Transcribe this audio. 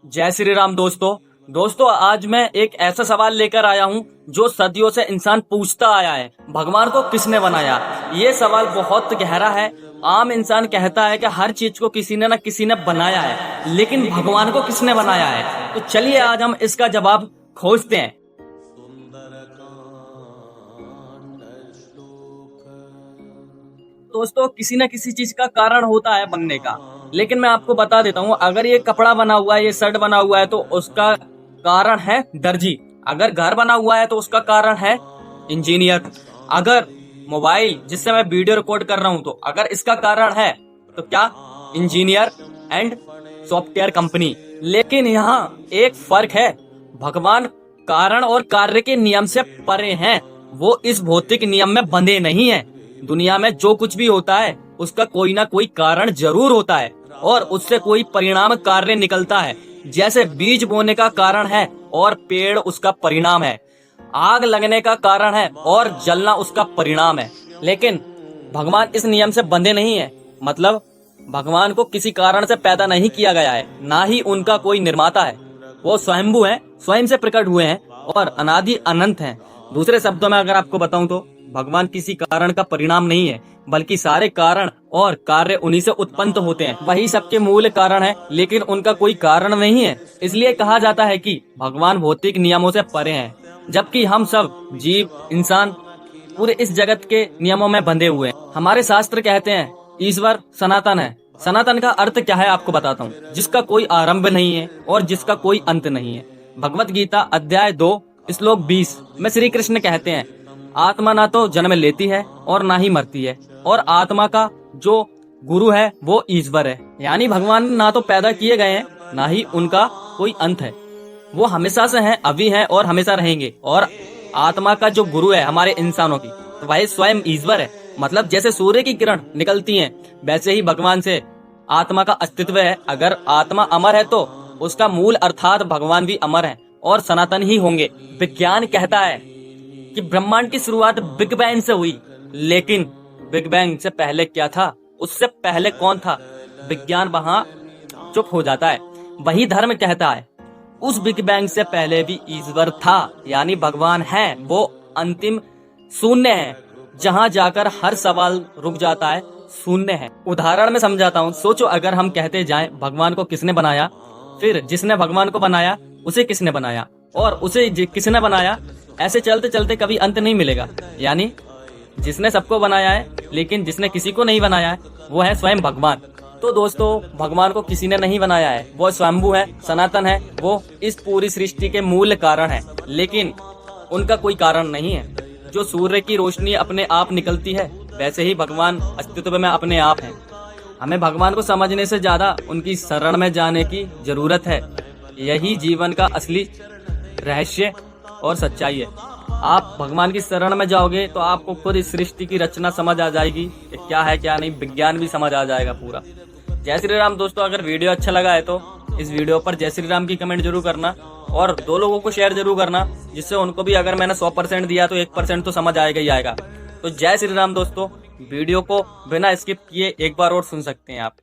जय श्री राम दोस्तों आज मैं एक ऐसा सवाल लेकर आया हूँ जो सदियों से इंसान पूछता आया है, भगवान को किसने बनाया। ये सवाल बहुत गहरा है। आम इंसान कहता है कि हर चीज को किसी ने न किसी ने बनाया है, लेकिन भगवान को किसने बनाया है। तो चलिए आज हम इसका जवाब खोजते हैं। दोस्तों किसी न किसी चीज का कारण होता है बनने का, लेकिन मैं आपको बता देता हूँ, अगर ये कपड़ा बना हुआ है, ये शर्ट बना हुआ है तो उसका कारण है दर्जी। अगर घर बना हुआ है तो उसका कारण है इंजीनियर। अगर मोबाइल जिससे मैं वीडियो रिकॉर्ड कर रहा हूँ तो अगर इसका कारण है तो क्या, इंजीनियर एंड सॉफ्टवेयर कंपनी। लेकिन यहाँ एक फर्क है, भगवान कारण और कार्य के नियम से परे हैं। वो इस भौतिक नियम में बंधे नहीं है। दुनिया में जो कुछ भी होता है उसका कोई ना कोई कारण जरूर होता है और उससे कोई परिणाम कार्य निकलता है। जैसे बीज बोने का कारण है और पेड़ उसका परिणाम है, आग लगने का कारण है और जलना उसका परिणाम है। लेकिन भगवान इस नियम से बंधे नहीं है। मतलब भगवान को किसी कारण से पैदा नहीं किया गया है, ना ही उनका कोई निर्माता है। वो स्वयंभू हैं, स्वयं से प्रकट हुए हैं और अनादि अनंत हैं। दूसरे शब्दों में अगर आपको बताऊं तो भगवान किसी कारण का परिणाम नहीं है, बल्कि सारे कारण और कार्य उन्हीं से उत्पन्न होते हैं। वही सबके मूल कारण है, लेकिन उनका कोई कारण नहीं है। इसलिए कहा जाता है कि भगवान भौतिक नियमों से परे हैं, जबकि हम सब जीव इंसान पूरे इस जगत के नियमों में बंधे हुए हैं। हमारे शास्त्र कहते हैं ईश्वर सनातन है। सनातन का अर्थ क्या है आपको बताता हूँ, जिसका कोई आरंभ नहीं है और जिसका कोई अंत नहीं है। भगवत गीता अध्याय 2 श्लोक 20 में श्री कृष्ण कहते हैं, आत्मा ना तो जन्म लेती है और ना ही मरती है, और आत्मा का जो गुरु है वो ईश्वर है। यानी भगवान ना तो पैदा किए गए हैं, ना ही उनका कोई अंत है। वो हमेशा से हैं, अभी हैं और हमेशा रहेंगे। और आत्मा का जो गुरु है हमारे इंसानों की, तो वही स्वयं ईश्वर है। मतलब जैसे सूर्य की किरण निकलती हैं, वैसे ही भगवान से आत्मा का अस्तित्व है। अगर आत्मा अमर है तो उसका मूल अर्थात भगवान भी अमर है और सनातन ही होंगे। विज्ञान कहता है कि ब्रह्मांड की शुरुआत बिग बैंग से हुई, लेकिन बिग बैंग से पहले क्या था, उससे पहले कौन था, विज्ञान वहां चुप हो जाता है। वही धर्म कहता है उस बिग बैंग से पहले भी ईश्वर था, यानी भगवान है। वो अंतिम शून्य है, जहां जाकर हर सवाल रुक जाता है, शून्य है। उदाहरण में समझाता हूँ। सोचो अगर हम कहते जाएं भगवान को किसने बनाया, फिर जिसने भगवान को बनाया उसे किसने बनाया, और उसे किसने बनाया, ऐसे चलते चलते कभी अंत नहीं मिलेगा। यानी जिसने सबको बनाया है लेकिन जिसने किसी को नहीं बनाया है वो है स्वयं भगवान। तो दोस्तों भगवान को किसी ने नहीं बनाया है, वो स्वयंभू है, सनातन है। वो इस पूरी सृष्टि के मूल कारण है, लेकिन उनका कोई कारण नहीं है। जो सूर्य की रोशनी अपने आप निकलती है, वैसे ही भगवान अस्तित्व में अपने आप है। हमें भगवान को समझने से ज्यादा उनकी शरण में जाने की जरूरत है। यही जीवन का असली रहस्य और सच्चाई है। आप भगवान की शरण में जाओगे तो आपको खुद इस सृष्टि की रचना समझ आ जाएगी कि क्या है क्या नहीं, विज्ञान भी समझ आ जाएगा पूरा। जय श्री राम दोस्तों। अगर वीडियो अच्छा लगा है तो इस वीडियो पर जय श्री राम की कमेंट जरूर करना और 2 लोगों को शेयर जरूर करना, जिससे उनको भी अगर मैंने 100% दिया तो 1% तो समझ आएगा ही आएगा। तो जय श्री राम दोस्तों। वीडियो को बिना स्किप किए एक बार और सुन सकते हैं आप।